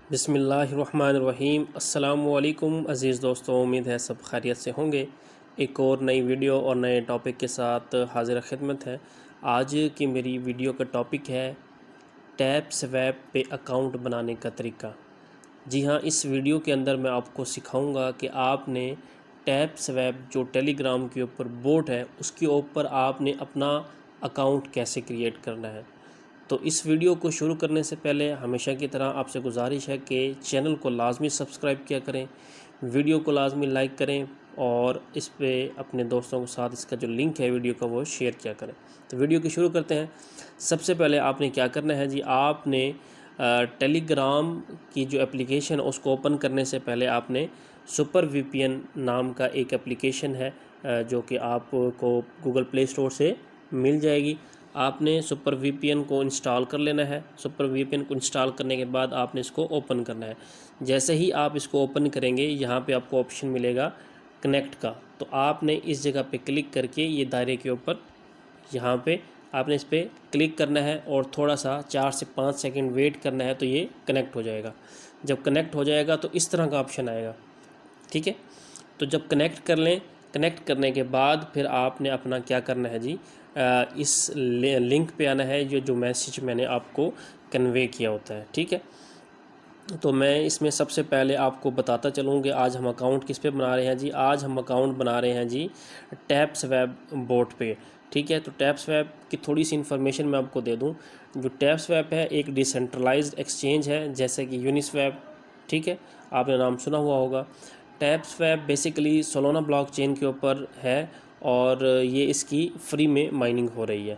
बिस्मिल्लाहिर्रहमानिर्रहीम। अस्सलामुअलैकुम अज़ीज़ दोस्तों, उम्मीद है सब खैरियत से होंगे। एक और नई वीडियो और नए टॉपिक के साथ हाज़िर खिदमत है। आज की मेरी वीडियो का टॉपिक है टैप स्वैप पे अकाउंट बनाने का तरीका। जी हाँ, इस वीडियो के अंदर मैं आपको सिखाऊंगा कि आपने टैप स्वैप जो टेलीग्राम के ऊपर बोट है उसके ऊपर आपने अपना अकाउंट कैसे क्रिएट करना है। तो इस वीडियो को शुरू करने से पहले हमेशा की तरह आपसे गुजारिश है कि चैनल को लाजमी सब्सक्राइब किया करें, वीडियो को लाजमी लाइक करें और इस पे अपने दोस्तों के साथ इसका जो लिंक है वीडियो का वो शेयर किया करें। तो वीडियो की शुरू करते हैं। सबसे पहले आपने क्या करना है जी, आपने टेलीग्राम की जो एप्लीकेशन है उसको ओपन करने से पहले आपने सुपर वीपीएन नाम का एक एप्लीकेशन है जो कि आपको गूगल प्ले स्टोर से मिल जाएगी। आपने सुपर वीपीएन को इंस्टॉल कर लेना है। सुपर वीपीएन को इंस्टॉल करने के बाद आपने इसको ओपन करना है। जैसे ही आप इसको ओपन करेंगे यहाँ पे आपको ऑप्शन मिलेगा कनेक्ट का, तो आपने इस जगह पे क्लिक करके ये दायरे के ऊपर यहाँ पे आपने इस पर क्लिक करना है और थोड़ा सा 4 से 5 सेकंड वेट करना है, तो ये कनेक्ट हो जाएगा। जब कनेक्ट हो जाएगा तो इस तरह का ऑप्शन आएगा, ठीक है। तो जब कनेक्ट कर लें, कनेक्ट करने के बाद फिर आपने अपना क्या करना है जी, इस लिंक पे आना है जो मैसेज मैंने आपको कन्वे किया होता है, ठीक है। तो मैं इसमें सबसे पहले आपको बताता चलूँ कि आज हम अकाउंट किस पे बना रहे हैं जी। आज हम अकाउंट बना रहे हैं जी टैप स्वैप बोट पे, ठीक है। तो टैप स्वैप की थोड़ी सी इन्फॉर्मेशन मैं आपको दे दूँ। जो टैप स्वैप है एक डिसेंट्रलाइज्ड एक्सचेंज है, जैसे कि यूनिस्वैप, ठीक है, आपने नाम सुना हुआ होगा। Tap swap basically Solana blockchain के ऊपर है और ये इसकी फ्री में माइनिंग हो रही है।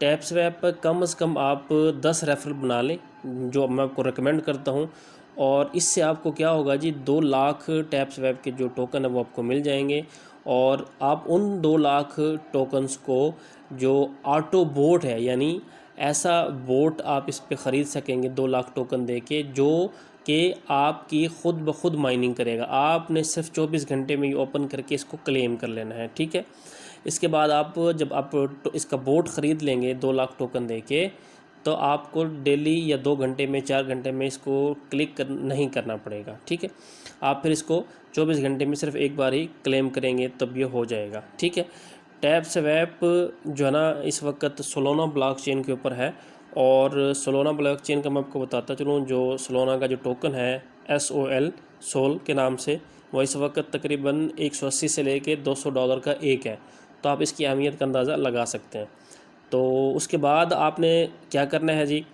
टैप स्वैप पर कम से कम आप 10 रेफरल बना लें, जो मैं आपको रिकमेंड करता हूँ। और इससे आपको क्या होगा जी, 2 लाख टैप स्वैप के जो टोकन है वो आपको मिल जाएंगे और आप उन 2 लाख टोकन्स को जो ऑटो बोट है, यानी ऐसा बोट आप इस पे ख़रीद सकेंगे 2 लाख टोकन दे के, जो कि आपकी ख़ुद ब खुद माइनिंग करेगा। आपने सिर्फ 24 घंटे में ये ओपन करके इसको क्लेम कर लेना है, ठीक है। इसके बाद आप जब आप इसका बोट ख़रीद लेंगे 2 लाख टोकन देके, तो आपको डेली या 2 घंटे में 4 घंटे में इसको क्लिक नहीं करना पड़ेगा, ठीक है। आप फिर इसको 24 घंटे में सिर्फ एक बार ही क्लेम करेंगे तब ये हो जाएगा, ठीक है। टैप स्वैप जो है ना इस वक्त सोलोना ब्लॉकचेन के ऊपर है और सोलोना ब्लॉकचेन का मैं आपको बताता चलूँ। जो सोलोना का जो टोकन है SOL सोल के नाम से, वो इस वक्त तकरीबन 180 से लेके $200 का एक है। तो आप इसकी अहमियत का अंदाज़ा लगा सकते हैं। तो उसके बाद आपने क्या करना है जी,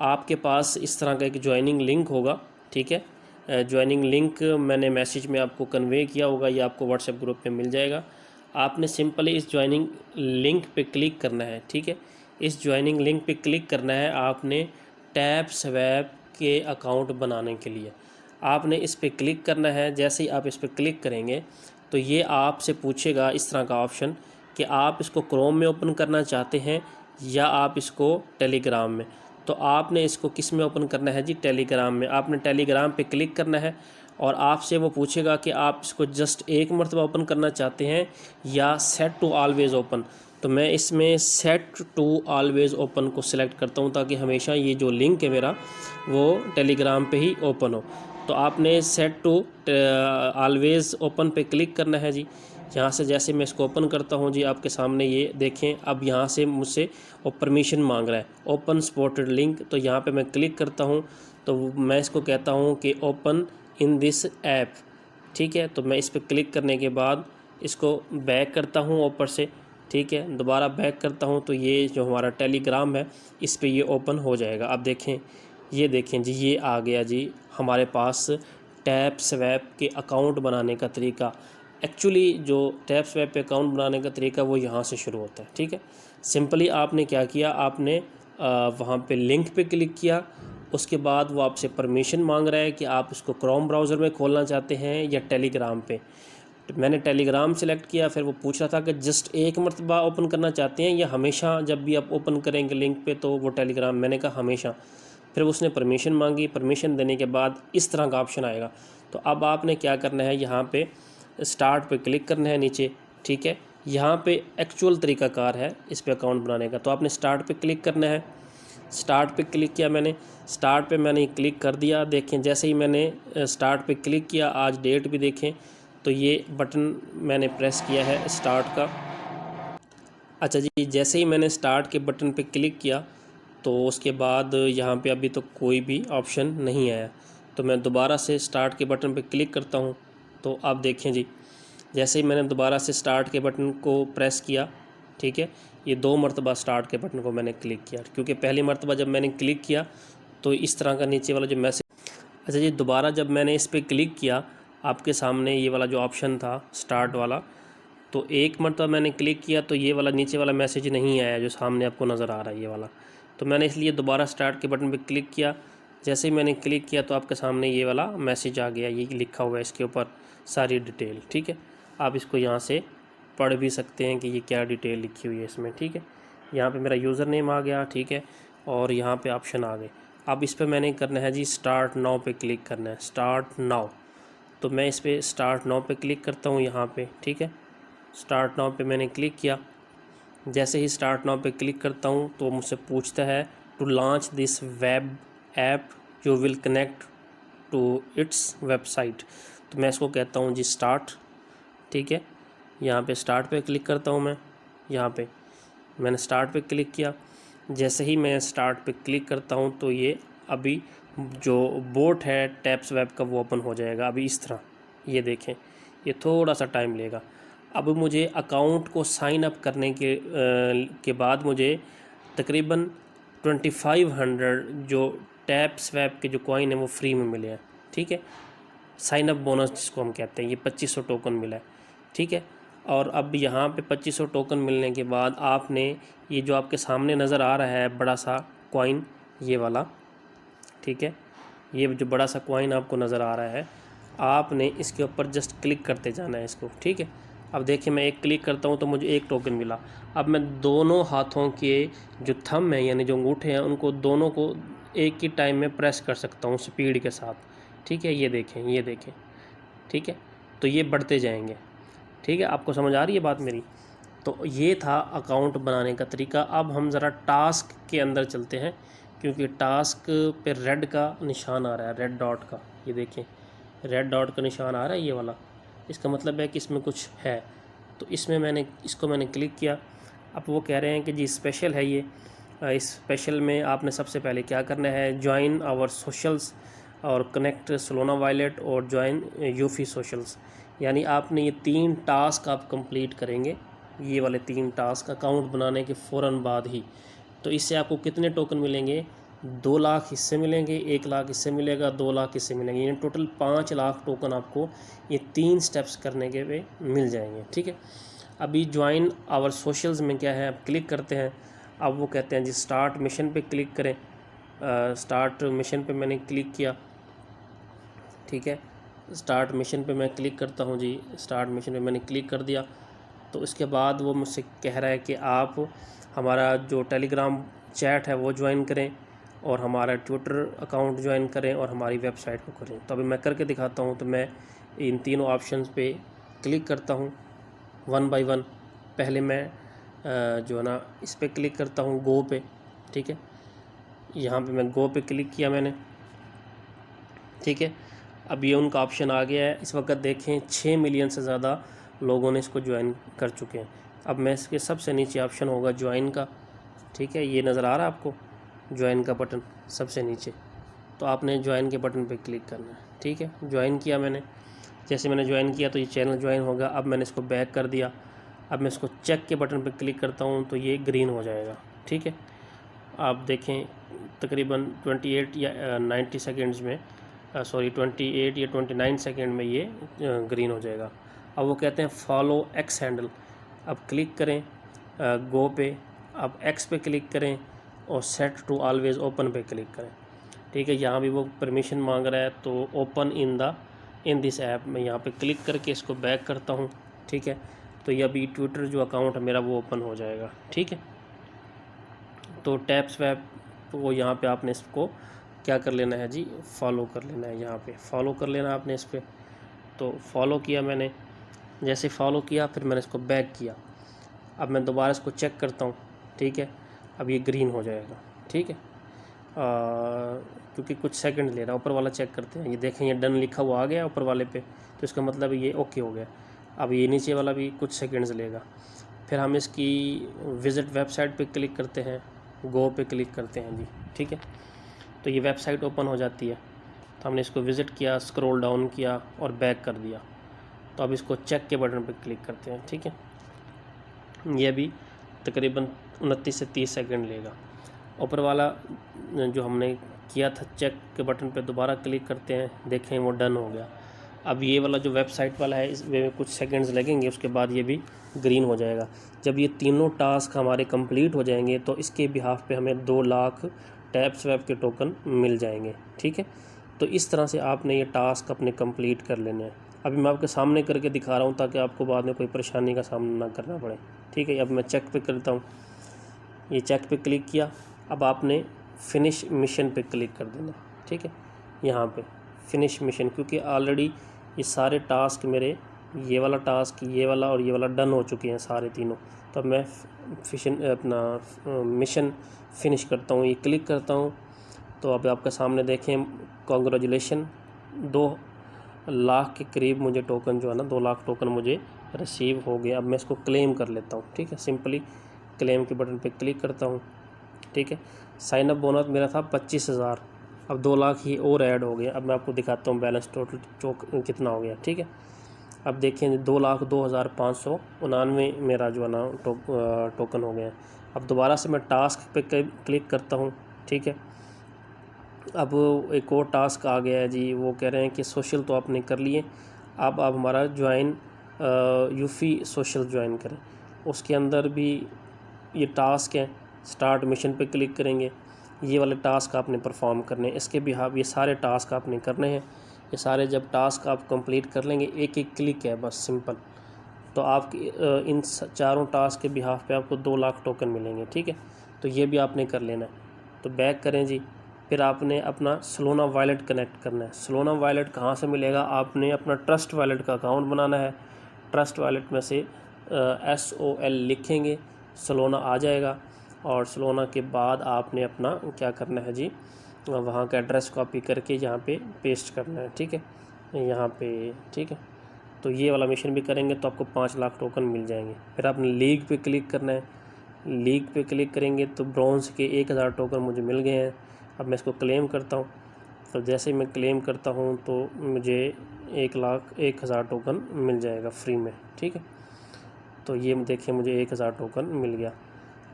आपके पास इस तरह का एक ज्वाइनिंग लिंक होगा, ठीक है। ज्वाइनिंग लिंक मैंने मैसेज में आपको कन्वे किया होगा, ये आपको व्हाट्सएप ग्रुप पे मिल जाएगा। आपने सिंपली इस ज्वाइनिंग लिंक पे क्लिक करना है, ठीक है। इस ज्वाइनिंग लिंक पे क्लिक करना है आपने टैप स्वैप के अकाउंट बनाने के लिए। आपने इस पे क्लिक करना है। जैसे ही आप इस पे क्लिक करेंगे तो ये आपसे पूछेगा इस तरह का ऑप्शन कि आप इसको क्रोम में ओपन करना चाहते हैं या आप इसको टेलीग्राम में। तो आपने इसको किस में ओपन करना है जी, टेलीग्राम में। आपने टेलीग्राम पे क्लिक करना है और आपसे वो पूछेगा कि आप इसको जस्ट एक मरतबा ओपन करना चाहते हैं या सेट टू ऑलवेज़ ओपन। तो मैं इसमें सेट टू ऑलवेज़ ओपन को सिलेक्ट करता हूँ ताकि हमेशा ये जो लिंक है मेरा वो टेलीग्राम पे ही ओपन हो। तो आपने सेट टू ऑलवेज़ ओपन पे क्लिक करना है जी। यहाँ से जैसे मैं इसको ओपन करता हूँ जी, आपके सामने ये देखें, अब यहाँ से मुझसे वो परमिशन मांग रहा है, ओपन सपोर्टेड लिंक। तो यहाँ पे मैं क्लिक करता हूँ तो मैं इसको कहता हूँ कि ओपन इन दिस ऐप, ठीक है। तो मैं इस पर क्लिक करने के बाद इसको बैक करता हूँ ऊपर से, ठीक है। दोबारा बैक करता हूँ तो ये जो हमारा टेलीग्राम है इस पर ये ओपन हो जाएगा। अब देखें, ये देखें जी, ये आ गया जी हमारे पास टैप स्वैप के अकाउंट बनाने का तरीका। एक्चुअली जो टैप स्वैप पे अकाउंट बनाने का तरीका वो यहाँ से शुरू होता है, ठीक है। सिंपली आपने क्या किया, आपने वहाँ पे लिंक पे क्लिक किया। उसके बाद वो आपसे परमिशन मांग रहा है कि आप इसको क्रोम ब्राउज़र में खोलना चाहते हैं या टेलीग्राम पे। तो मैंने टेलीग्राम सेलेक्ट किया। फिर वो पूछ रहा था कि जस्ट एक मरतबा ओपन करना चाहते हैं या हमेशा जब भी आप ओपन करेंगे लिंक पे तो वो टेलीग्राम। मैंने कहा हमेशा। फिर उसने परमिशन मांगी। परमिशन देने के बाद इस तरह का ऑप्शन आएगा। तो अब आपने क्या करना है, यहाँ पे स्टार्ट पे क्लिक करना है नीचे, ठीक है। यहाँ पे एक्चुअल तरीकाकार है इस पे अकाउंट बनाने का। तो आपने स्टार्ट पे क्लिक करना है। स्टार्ट पे क्लिक किया मैंने, स्टार्ट पे मैंने क्लिक कर दिया। देखें जैसे ही मैंने स्टार्ट पे क्लिक किया, आज डेट भी देखें तो ये बटन मैंने प्रेस किया है स्टार्ट का। अच्छा जी, जैसे ही मैंने स्टार्ट के बटन पे क्लिक किया तो उसके बाद यहाँ पे अभी तो कोई भी ऑप्शन नहीं आया। तो मैं दोबारा से स्टार्ट के बटन पे क्लिक करता हूँ। तो आप देखें जी, जैसे ही मैंने दोबारा से स्टार्ट के बटन को प्रेस किया, ठीक है, ये 2 मरतबा स्टार्ट के बटन को मैंने क्लिक किया, क्योंकि पहली मरतबा जब मैंने क्लिक किया तो इस तरह का नीचे वाला जो मैसेज। अच्छा जी, दोबारा जब मैंने इस पर क्लिक किया, आपके सामने ये वाला जो ऑप्शन था स्टार्ट वाला, तो एक मरतबा मैंने क्लिक किया तो ये वाला नीचे वाला मैसेज नहीं आया जो सामने आपको नज़र आ रहा है ये वाला। तो मैंने इसलिए दोबारा स्टार्ट के बटन पे क्लिक किया। जैसे ही मैंने क्लिक किया तो आपके सामने ये वाला मैसेज आ गया, ये लिखा हुआ है इसके ऊपर सारी डिटेल, ठीक है। आप इसको यहाँ से पढ़ भी सकते हैं कि ये क्या डिटेल लिखी हुई है इसमें, ठीक है। यहाँ पे मेरा यूज़र नेम आ गया, ठीक है, और यहाँ पे ऑप्शन आ गए। अब इस पर मैंने करना है जी स्टार्ट नाउ पे क्लिक करना है, स्टार्ट नाउ। तो मैं इस पर स्टार्ट नाउ पे क्लिक करता हूँ यहाँ पे, ठीक है। स्टार्ट नाउ पे मैंने क्लिक किया। जैसे ही स्टार्ट नाउ पे क्लिक करता हूँ तो मुझसे पूछता है to launch this web app you will connect to its website. तो मैं इसको कहता हूँ जी स्टार्ट, ठीक है। यहाँ पे स्टार्ट पे क्लिक करता हूँ मैं। यहाँ पे मैंने स्टार्ट पे क्लिक किया। जैसे ही मैं स्टार्ट पे क्लिक करता हूँ तो ये अभी जो बोट है टैप्स वेब का वो ओपन हो जाएगा अभी इस तरह। ये देखें, ये थोड़ा सा टाइम लेगा। अब मुझे अकाउंट को साइन अप करने के बाद मुझे तकरीबन 2500 जो टैप्स वेब के जो कॉइन है वो फ्री में मिले हैं, ठीक है। साइन अप बोनस जिसको हम कहते हैं, ये 2500 टोकन मिला है, ठीक है। और अब यहाँ पे 2500 टोकन मिलने के बाद आपने ये जो आपके सामने नज़र आ रहा है बड़ा सा कॉइन, ये वाला, ठीक है, ये जो बड़ा सा कॉइन आपको नज़र आ रहा है, आपने इसके ऊपर जस्ट क्लिक करते जाना है इसको, ठीक है। अब देखिए मैं एक क्लिक करता हूँ तो मुझे 1 टोकन मिला। अब मैं दोनों हाथों के जो थंब हैं यानी जो अंगूठे हैं उनको दोनों को एक ही टाइम में प्रेस कर सकता हूँ स्पीड के साथ, ठीक है। ये देखें, ठीक है। तो ये बढ़ते जाएंगे, ठीक है। आपको समझ आ रही है बात मेरी? तो ये था अकाउंट बनाने का तरीका। अब हम ज़रा टास्क के अंदर चलते हैं, क्योंकि टास्क पे रेड का निशान आ रहा है, रेड डॉट का, ये देखें रेड डॉट का निशान आ रहा है ये वाला, इसका मतलब है कि इसमें कुछ है। तो इसमें इसको मैंने क्लिक किया। अब वो कह रहे हैं कि जी स्पेशल है ये। इस स्पेशल में आपने सबसे पहले क्या करना है, ज्वाइन आवर सोशल्स और कनेक्ट सोलोना वॉलेट और ज्वाइन यूफी सोशल्स। यानी आपने ये 3 टास्क आप कंप्लीट करेंगे, ये वाले 3 टास्क अकाउंट बनाने के फ़ौरन बाद ही। तो इससे आपको कितने टोकन मिलेंगे? 2 लाख हिस्से मिलेंगे, 1 लाख हिस्से मिलेगा, 2 लाख हिस्से मिलेंगे, यानी टोटल 5 लाख टोकन आपको ये 3 स्टेप्स करने के पे मिल जाएंगे, ठीक है। अभी ज्वाइन आवर सोशल्स में क्या है, आप क्लिक करते हैं। अब वो कहते हैं जी स्टार्ट मिशन पे क्लिक करें। स्टार्ट मिशन पे मैंने क्लिक किया, ठीक है। स्टार्ट मिशन पे मैं क्लिक करता हूँ जी, स्टार्ट मिशन पे मैंने क्लिक कर दिया। तो इसके बाद वो मुझसे कह रहा है कि आप हमारा जो टेलीग्राम चैट है वो ज्वाइन करें और हमारा ट्विटर अकाउंट ज्वाइन करें और हमारी वेबसाइट को करें। तो अभी मैं करके दिखाता हूँ। तो मैं इन तीनों ऑप्शंस पे क्लिक करता हूँ वन बाय वन। पहले मैं जो है ना इस पे क्लिक करता हूँ गो पे, ठीक है। यहाँ पे मैं गो पे क्लिक किया मैंने, ठीक है। अब ये उनका ऑप्शन आ गया है। इस वक्त देखें 6 मिलियन से ज़्यादा लोगों ने इसको ज्वाइन कर चुके हैं। अब मैं इसके सबसे नीचे ऑप्शन होगा ज्वाइन का, ठीक है, ये नज़र आ रहा है आपको ज्वाइन का बटन सबसे नीचे। तो आपने ज्वाइन के बटन पे क्लिक करना है, ठीक है। ज्वाइन किया मैंने। जैसे मैंने ज्वाइन किया तो ये चैनल ज्वाइन होगा। अब मैंने इसको बैक कर दिया। अब मैं इसको चेक के बटन पे क्लिक करता हूँ तो ये ग्रीन हो जाएगा, ठीक है। आप देखें तकरीबन 28 या 90 सेकेंड्स में 28 या 29 सेकेंड में ये ग्रीन हो जाएगा। अब वो कहते हैं फॉलो एक्स हैंडल। अब क्लिक करें गो पे, अब एक्स पे क्लिक करें और सेट टू ऑलवेज़ ओपन पे क्लिक करें, ठीक है। यहाँ भी वो परमिशन मांग रहा है तो ओपन इन दिस ऐप में यहाँ पे क्लिक करके इसको बैक करता हूँ, ठीक है। तो ये अभी ट्विटर जो अकाउंट है मेरा वो ओपन हो जाएगा, ठीक है। तो टैप्स वेब वो यहाँ पे आपने इसको क्या कर लेना है जी, फॉलो कर लेना है। यहाँ पे फॉलो कर लेना आपने इस पर। तो फॉलो किया मैंने। जैसे फॉलो किया फिर मैंने इसको बैक किया। अब मैं दोबारा इसको चेक करता हूँ, ठीक है। अब ये ग्रीन हो जाएगा, ठीक है। क्योंकि कुछ सेकंड ले रहा है। ऊपर वाला चेक करते हैं, ये देखें ये डन लिखा हुआ आ गया ऊपर वाले पे, तो इसका मतलब ये ओके हो गया। अब ये नीचे वाला भी कुछ सेकंड्स लेगा। फिर हम इसकी विज़िट वेबसाइट पे क्लिक करते हैं, गो पे क्लिक करते हैं जी, ठीक है। तो ये वेबसाइट ओपन हो जाती है। तो हमने इसको विज़िट किया, स्क्रॉल डाउन किया और बैक कर दिया। तो अब इसको चेक के बटन पे क्लिक करते हैं, ठीक है। ये भी तकरीबन 29 से 30 सेकंड लेगा। ऊपर वाला जो हमने किया था चेक के बटन पे दोबारा क्लिक करते हैं, देखें वो डन हो गया। अब ये वाला जो वेबसाइट वाला है इस में कुछ सेकंड्स लगेंगे, उसके बाद ये भी ग्रीन हो जाएगा। जब ये तीनों टास्क हमारे कंप्लीट हो जाएंगे तो इसके बिहाफ पे हमें 2 लाख टैपस्वैप के टोकन मिल जाएंगे, ठीक है। तो इस तरह से आपने ये टास्क अपने कंप्लीट कर लेने हैं। अभी मैं आपके सामने करके दिखा रहा हूँ ताकि आपको बाद में कोई परेशानी का सामना ना करना पड़े, ठीक है। अब मैं चेक पे करता हूँ, ये चेक पे क्लिक किया। अब आपने फिनिश मिशन पे क्लिक कर देना, ठीक है। यहाँ पे फिनिश मिशन, क्योंकि ऑलरेडी ये सारे टास्क मेरे, ये वाला टास्क, ये वाला और ये वाला डन हो चुके हैं सारे तीनों। तो अब मैं अपना मिशन फिनिश करता हूँ, ये क्लिक करता हूँ। तो अब आपके सामने देखें, कॉन्ग्रेचुलेशन, 2 लाख के करीब मुझे टोकन जो है ना, 2 लाख टोकन मुझे रिसीव हो गया। अब मैं इसको क्लेम कर लेता हूँ, ठीक है। सिंपली क्लेम के बटन पे क्लिक करता हूँ, ठीक है। साइन अप बोनस मेरा था 25,000, अब 2 लाख ही और ऐड हो गया। अब मैं आपको दिखाता हूँ बैलेंस टोटल कितना हो गया, ठीक है। अब देखें 2,02,599 मेरा जो है ना टोकन हो गया। अब दोबारा से मैं टास्क पे क्लिक करता हूँ, ठीक है। अब एक और टास्क आ गया है जी, वो कह रहे हैं कि सोशल तो आपने कर लिए, अब आप हमारा ज्वाइन यूफ़ी सोशल ज्वाइन करें। उसके अंदर भी ये टास्क है, स्टार्ट मिशन पे क्लिक करेंगे, ये वाले टास्क आपने परफॉर्म करने हैं। इसके बिहाफ ये सारे टास्क आपने करने हैं। ये सारे जब टास्क आप कंप्लीट कर लेंगे, एक एक क्लिक है बस, सिंपल। तो आप इन चारों टास्क के बिहाफ पे आपको 2 लाख टोकन मिलेंगे, ठीक है। तो ये भी आपने कर लेना है। तो बैक करें जी। फिर आपने अपना सोलाना वॉलेट कनेक्ट करना है। सोलाना वॉलेट कहाँ से मिलेगा? आपने अपना ट्रस्ट वॉलेट का अकाउंट बनाना है। ट्रस्ट वॉलेट में से SOL लिखेंगे, सोलाना आ जाएगा। और सोलाना के बाद आपने अपना क्या करना है जी, वहाँ का एड्रेस कॉपी करके यहाँ पे पेस्ट करना है, ठीक है, यहाँ पे, ठीक है। तो ये वाला मिशन भी करेंगे तो आपको 5 लाख टोकन मिल जाएंगे। फिर आपने लीग पे क्लिक करना है। लीग पे क्लिक करेंगे तो ब्रॉन्ज के 1000 टोकन मुझे मिल गए हैं। अब मैं इसको क्लेम करता हूँ। तो जैसे ही मैं क्लेम करता हूँ तो मुझे 1,01,000 टोकन मिल जाएगा फ्री में, ठीक है। तो ये देखिए मुझे 1000 टोकन मिल गया।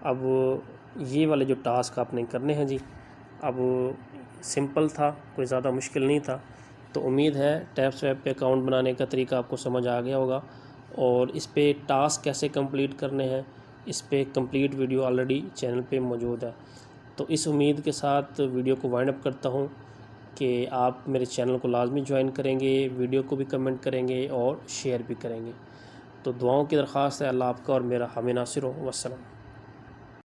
अब ये वाले जो टास्क आपने करने हैं जी, अब सिंपल था, कोई ज़्यादा मुश्किल नहीं था। तो उम्मीद है टैपस्वैप पे अकाउंट बनाने का तरीका आपको समझ आ गया होगा। और इस पे टास्क कैसे कंप्लीट करने हैं, इस पे कंप्लीट वीडियो ऑलरेडी चैनल पे मौजूद है। तो इस उम्मीद के साथ वीडियो को वाइंड अप करता हूँ कि आप मेरे चैनल को लाजमी ज्वाइन करेंगे, वीडियो को भी कमेंट करेंगे और शेयर भी करेंगे। तो दुआओं की दरख्वास्त है। अल्लाह आपका और मेरा हामी नासिर हो। वस्सलाम।